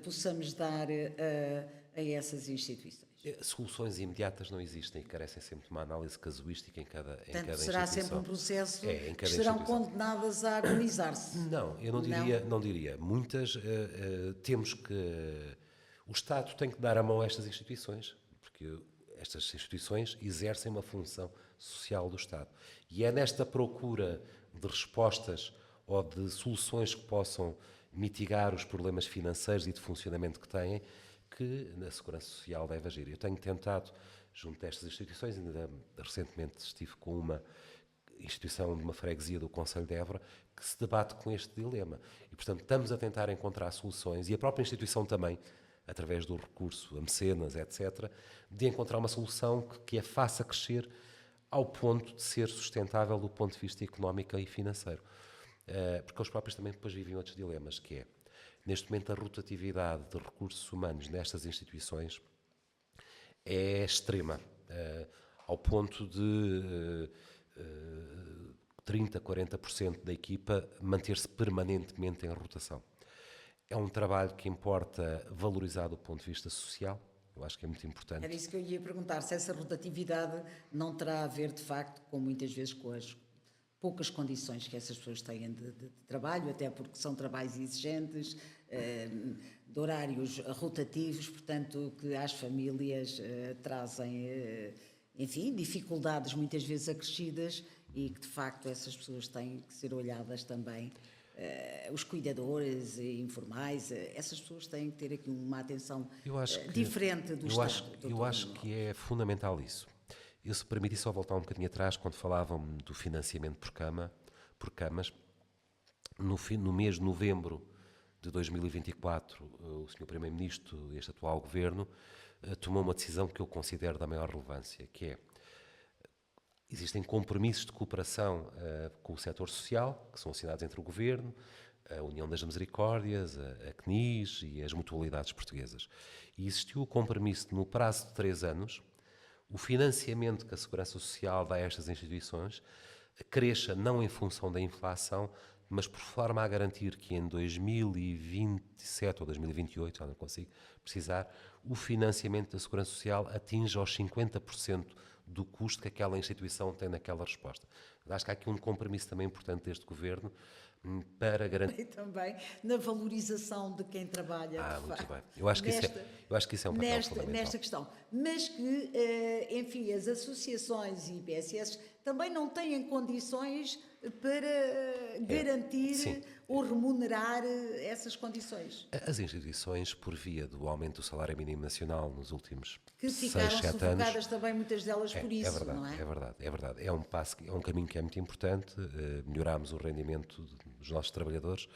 possamos dar a essas instituições. Soluções imediatas não existem e carecem sempre de uma análise casuística em cada Portanto, será instituição. sempre um processo que serão condenadas a agonizar-se. Não, eu não diria. Muitas temos que... O Estado tem que dar a mão a estas instituições, porque estas instituições exercem uma função social do Estado. E é nesta procura de respostas ou de soluções que possam mitigar os problemas financeiros e de funcionamento que têm, que a Segurança Social deve agir. Eu tenho tentado, junto a estas instituições, ainda recentemente estive com uma instituição de uma freguesia do Concelho de Évora, que se debate com este dilema. E, portanto, estamos a tentar encontrar soluções, e a própria instituição também, através do recurso a mecenas, etc., de encontrar uma solução que a faça crescer ao ponto de ser sustentável do ponto de vista económico e financeiro. Porque eles próprios também depois vivem outros dilemas, que é, neste momento, a rotatividade de recursos humanos nestas instituições é extrema, ao ponto de 30%, 40% da equipa manter-se permanentemente em rotação. É um trabalho que importa valorizar do ponto de vista social, eu acho que é muito importante. Era isso que eu ia perguntar, se essa rotatividade não terá a ver, de facto, com muitas vezes com as poucas condições que essas pessoas têm de trabalho, até porque são trabalhos exigentes, de horários rotativos, portanto, que às famílias trazem, enfim, dificuldades muitas vezes acrescidas e que, de facto, essas pessoas têm que ser olhadas também. Os cuidadores informais, essas pessoas têm que ter aqui uma atenção diferente do Estado. Eu acho que é fundamental isso. Eu, se permitir só voltar um bocadinho atrás, quando falavam do financiamento por camas, no mês de novembro de 2024, o Sr. Primeiro-Ministro, este atual Governo, tomou uma decisão que eu considero da maior relevância, que é, existem compromissos de cooperação com o setor social, que são assinados entre o Governo, a União das Misericórdias, a CNIS e as mutualidades portuguesas. E existiu o compromisso de, no prazo de 3 anos, o financiamento que a Segurança Social dá a estas instituições cresça não em função da inflação, mas por forma a garantir que em 2027 ou 2028, já não consigo precisar, o financiamento da Segurança Social atinja aos 50% do custo que aquela instituição tem naquela resposta. Acho que há aqui um compromisso também importante deste Governo para garantir... E também na valorização de quem trabalha. Muito bem. Eu acho que isso é um papel fundamental. Nesta questão. Mas que, enfim, as associações e IPSS também não têm condições para garantir ou remunerar essas condições. As instituições, por via do aumento do salário mínimo nacional nos últimos 6, 7 anos... Que ficaram sufocadas também, muitas delas, por isso, verdade, não é? É verdade. É um caminho que é muito importante. Melhorarmos o rendimento dos nossos trabalhadores.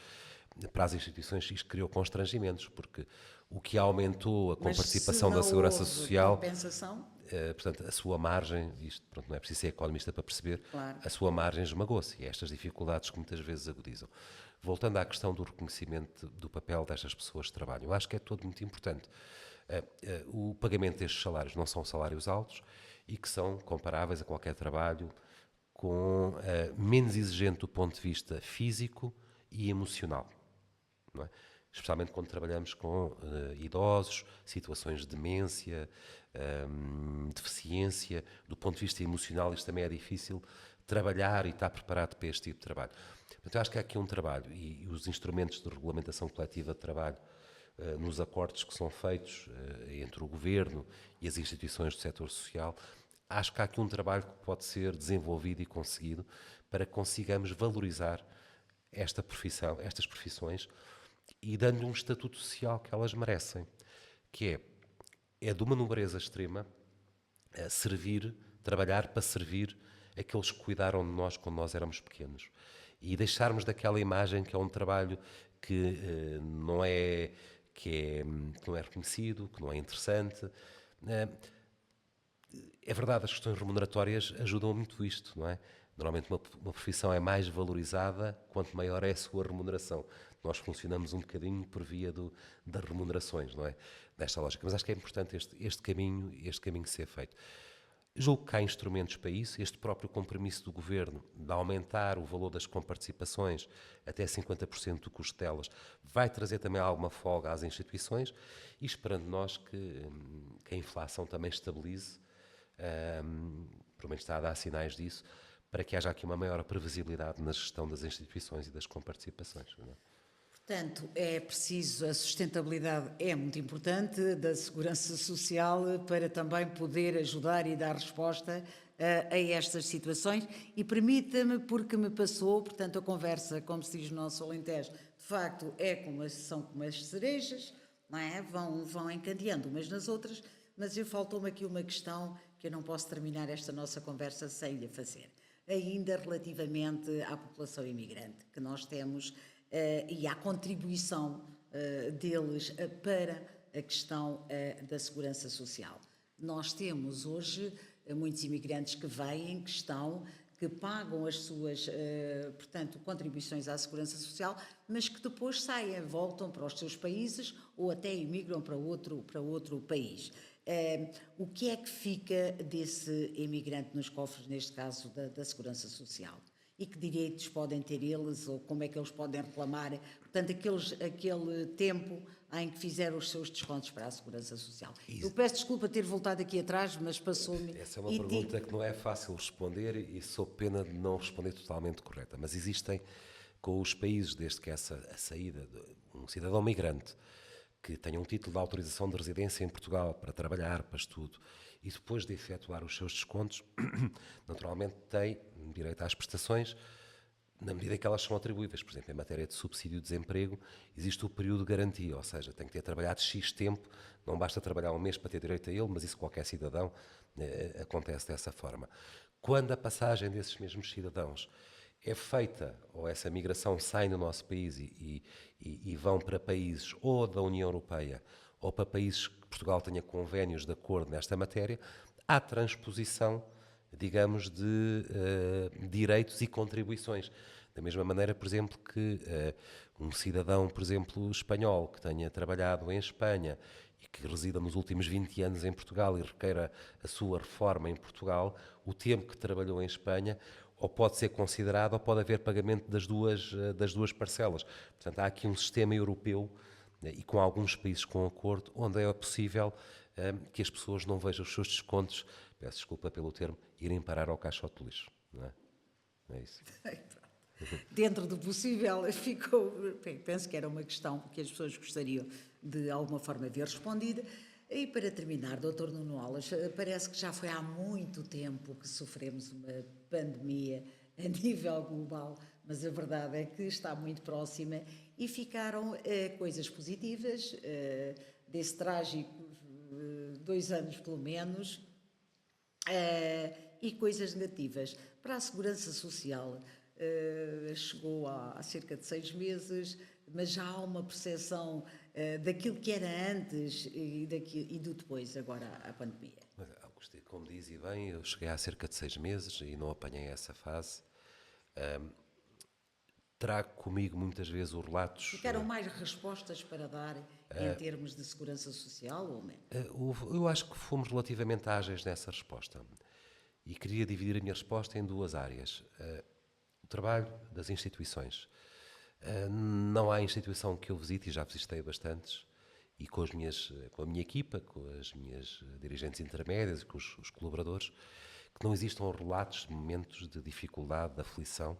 Para as instituições isto criou constrangimentos, porque o que aumentou a comparticipação da Segurança Social... compensação... portanto, a sua margem, isto pronto, não é preciso ser economista para perceber, claro. A sua margem esmagou-se, e é estas dificuldades que muitas vezes agudizam. Voltando à questão do reconhecimento do papel destas pessoas que trabalham, eu acho que é todo muito importante. O pagamento destes salários não são salários altos e que são comparáveis a qualquer trabalho, com menos exigente do ponto de vista físico e emocional, não é? Especialmente quando trabalhamos com idosos, situações de demência, deficiência. Do ponto de vista emocional, isto também é difícil trabalhar e estar preparado para este tipo de trabalho. Portanto, eu acho que há aqui um trabalho e os instrumentos de regulamentação coletiva de trabalho nos acordos que são feitos entre o Governo e as instituições do setor social, acho que há aqui um trabalho que pode ser desenvolvido e conseguido para que consigamos valorizar esta profissão, estas profissões, e dando-lhe um estatuto social que elas merecem, que é de uma nobreza extrema trabalhar para servir aqueles que cuidaram de nós quando nós éramos pequenos. E deixarmos daquela imagem que é um trabalho que não é reconhecido, que não é interessante. É verdade, as questões remuneratórias ajudam muito isto, não é? Normalmente uma profissão é mais valorizada quanto maior é a sua remuneração. Nós funcionamos um bocadinho por via das remunerações, não é? Desta lógica. Mas acho que é importante este caminho ser feito. Julgo que há instrumentos para isso. Este próprio compromisso do Governo de aumentar o valor das comparticipações até 50% do custo delas vai trazer também alguma folga às instituições e esperando nós que a inflação também estabilize, pelo menos está a dar sinais disso, para que haja aqui uma maior previsibilidade na gestão das instituições e das comparticipações. Não é? Portanto, é preciso, a sustentabilidade é muito importante da segurança social para também poder ajudar e dar resposta a estas situações. E permita-me, porque me passou, portanto, a conversa, como se diz no nosso Alentejo, de facto são como as cerejas, não é? Vão encadeando umas nas outras, mas faltou-me aqui uma questão que eu não posso terminar esta nossa conversa sem lhe fazer. Ainda relativamente à população imigrante que nós temos e à contribuição deles para a questão da segurança social. Nós temos hoje muitos imigrantes que vêm, que pagam as suas, portanto, contribuições à segurança social, mas que depois saem, voltam para os seus países ou até imigram para outro país. O que é que fica desse imigrante nos cofres, neste caso da segurança social? e que direitos podem ter eles ou como é que eles podem reclamar, portanto, aquele tempo em que fizeram os seus descontos para a Segurança Social. Eu peço desculpa ter voltado aqui atrás, mas passou-me... Essa é uma pergunta que não é fácil responder e sou pena de não responder totalmente correta, mas existem com os países, desde que a saída de um cidadão migrante que tenha um título de autorização de residência em Portugal para trabalhar, para estudo, e depois de efetuar os seus descontos, naturalmente tem direito às prestações na medida em que elas são atribuíveis. Por exemplo, em matéria de subsídio de desemprego, existe o período de garantia, ou seja, tem que ter trabalhado X tempo, não basta trabalhar um mês para ter direito a ele, mas isso qualquer cidadão acontece dessa forma. Quando a passagem desses mesmos cidadãos é feita, ou essa migração sai do nosso país e vão para países ou da União Europeia ou para países que Portugal tenha convénios de acordo nesta matéria, há transposição, digamos, de direitos e contribuições. Da mesma maneira, por exemplo, que um cidadão, por exemplo, espanhol, que tenha trabalhado em Espanha e que resida nos últimos 20 anos em Portugal e requeira a sua reforma em Portugal, o tempo que trabalhou em Espanha ou pode ser considerado ou pode haver pagamento das duas parcelas. Portanto, há aqui um sistema europeu e com alguns países com acordo, onde é possível que as pessoas não vejam os seus descontos, peço desculpa pelo termo, irem parar ao caixote de lixo. Não é? É isso. Dentro do possível, penso que era uma questão que as pessoas gostariam de alguma forma ver respondida. E para terminar, Dr. Nuno Alas, parece que já foi há muito tempo que sofremos uma pandemia a nível global, mas a verdade é que está muito próxima e ficaram coisas positivas desse trágico 2 anos pelo menos e coisas negativas. Para a Segurança Social chegou há cerca de 6 meses, mas já há uma percepção daquilo que era antes e do depois, agora a pandemia. Mas, Augusto, como diz e bem, eu cheguei há cerca de 6 meses e não apanhei essa fase. Trago comigo muitas vezes os relatos... Ficaram mais respostas para dar em termos de segurança social ou menos? Eu acho que fomos relativamente ágeis nessa resposta. E queria dividir a minha resposta em 2 áreas. O trabalho das instituições. Não há instituição que eu visite, e já visitei bastantes, e com a minha equipa, com as minhas dirigentes intermédias, com os colaboradores, que não existam relatos de momentos de dificuldade, de aflição,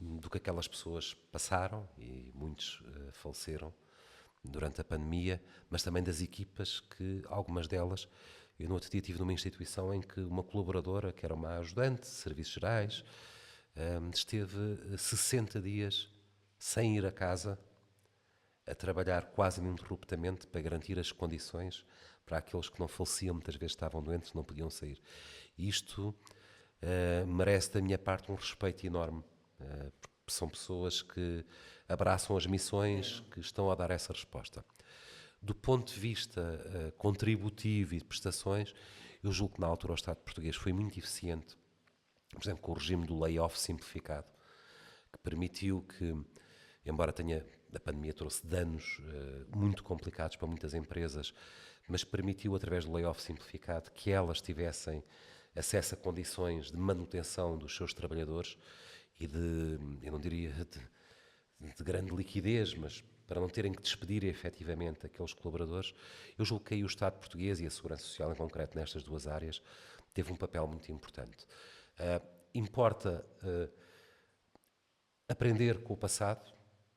do que aquelas pessoas passaram, e muitos faleceram durante a pandemia, mas também das equipas que, algumas delas, eu no outro dia estive numa instituição em que uma colaboradora, que era uma ajudante de serviços gerais, esteve 60 dias sem ir a casa, a trabalhar quase ininterruptamente para garantir as condições para aqueles que não faleciam, muitas vezes estavam doentes, não podiam sair. E isto merece da minha parte um respeito enorme, porque são pessoas que abraçam as missões, que estão a dar essa resposta. Do ponto de vista contributivo e de prestações, eu julgo que na altura o Estado português foi muito eficiente, por exemplo, com o regime do layoff simplificado, que permitiu que, embora a pandemia trouxe danos muito complicados para muitas empresas, mas permitiu, através do layoff simplificado, que elas tivessem acesso a condições de manutenção dos seus trabalhadores e eu não diria de grande liquidez, mas para não terem que despedir efetivamente aqueles colaboradores. Eu julgo que aí o Estado português e a Segurança Social, em concreto nestas 2 áreas, teve um papel muito importante. Importa aprender com o passado,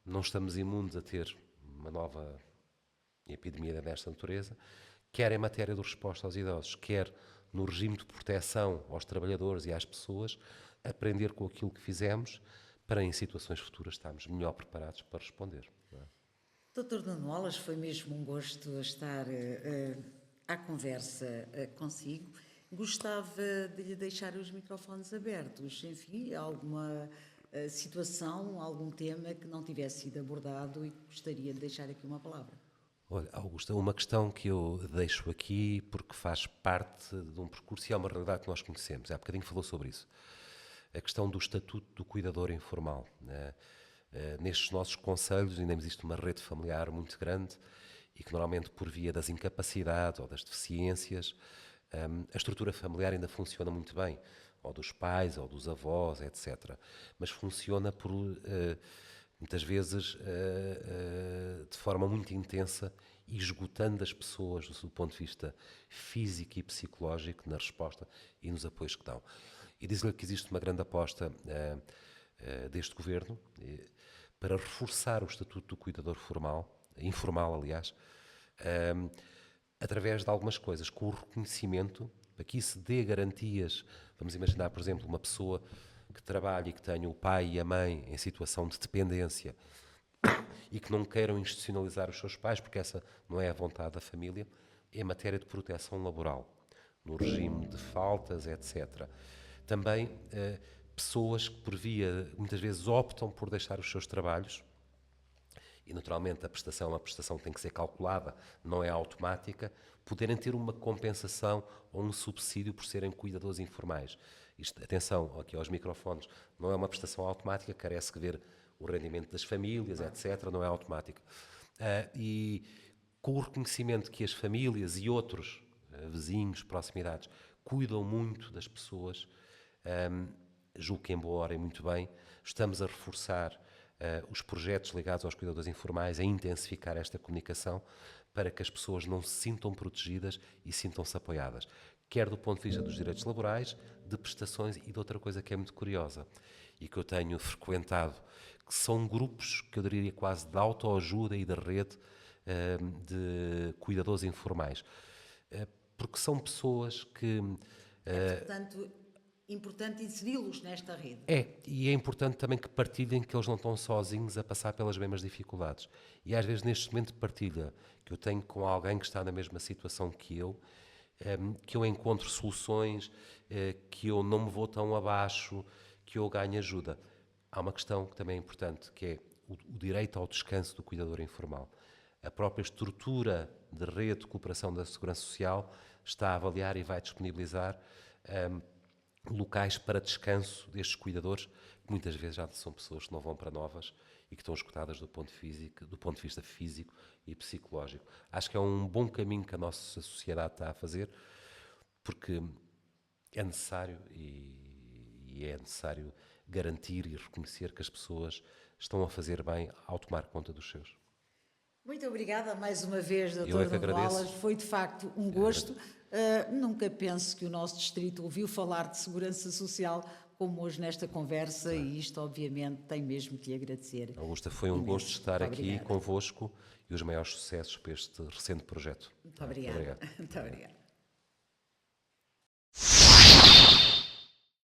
não estamos imunes a ter uma nova epidemia desta natureza, quer em matéria de resposta aos idosos, quer no regime de proteção aos trabalhadores e às pessoas, aprender com aquilo que fizemos para em situações futuras estarmos melhor preparados para responder. Não é? Dr. Nuno Alas, foi mesmo um gosto estar à conversa consigo. Gostava de lhe deixar os microfones abertos. Enfim, alguma situação, algum tema que não tivesse sido abordado e que gostaria de deixar aqui uma palavra. Olha, Augusta, uma questão que eu deixo aqui porque faz parte de um percurso e é uma realidade que nós conhecemos. Há bocadinho falou sobre isso. A questão do estatuto do cuidador informal. Né? Nestes nossos concelhos ainda existe uma rede familiar muito grande e que normalmente por via das incapacidades ou das deficiências a estrutura familiar ainda funciona muito bem. ou dos pais, ou dos avós, etc. Mas funciona por, muitas vezes, de forma muito intensa, e esgotando as pessoas do ponto de vista físico e psicológico na resposta e nos apoios que dão. E diz-lhe que existe uma grande aposta deste governo para reforçar o estatuto do cuidador informal, aliás, através de algumas coisas, com o reconhecimento, para que isso dê garantias. Vamos imaginar, por exemplo, uma pessoa que trabalha e que tenha o pai e a mãe em situação de dependência e que não queiram institucionalizar os seus pais, porque essa não é a vontade da família, em matéria de proteção laboral, no regime de faltas, etc. Também pessoas que, por via, muitas vezes optam por deixar os seus trabalhos, e naturalmente a prestação tem que ser calculada, não é automática, poderem ter uma compensação ou um subsídio por serem cuidadores informais. Isto, atenção aqui aos microfones, não é uma prestação automática, carece de ver o rendimento das famílias, etc., não é automático. E com o reconhecimento que as famílias e outros vizinhos, proximidades, cuidam muito das pessoas, julgo que em boa hora e muito bem, estamos a reforçar os projetos ligados aos cuidadores informais, a intensificar esta comunicação para que as pessoas não se sintam protegidas e sintam-se apoiadas, quer do ponto de vista dos direitos laborais, de prestações e de outra coisa que é muito curiosa e que eu tenho frequentado, que são grupos que eu diria quase de autoajuda e de rede de cuidadores informais, porque são pessoas que... Portanto, importante inseri-los nesta rede. E é importante também que partilhem que eles não estão sozinhos a passar pelas mesmas dificuldades. E às vezes neste momento de partilha que eu tenho com alguém que está na mesma situação que eu encontro soluções, que eu não me vou tão abaixo, que eu ganho ajuda. Há uma questão que também é importante, que é o direito ao descanso do cuidador informal. A própria estrutura de rede de cooperação da Segurança Social está a avaliar e vai disponibilizar locais para descanso destes cuidadores, que muitas vezes já são pessoas que não vão para novas e que estão esgotadas do ponto de vista físico e psicológico. Acho que é um bom caminho que a nossa sociedade está a fazer, porque é necessário e é necessário garantir e reconhecer que as pessoas estão a fazer bem ao tomar conta dos seus. Muito obrigada mais uma vez, Dr. Eu é que Nuno agradeço. Wallace. Foi de facto um gosto. Nunca penso que o nosso distrito ouviu falar de segurança social como hoje nesta conversa e isto obviamente tem mesmo que lhe agradecer. Augusta, foi um gosto estar Muito aqui obrigada. convosco e os maiores sucessos para este recente projeto. Muito obrigada. Obrigado. Muito obrigada.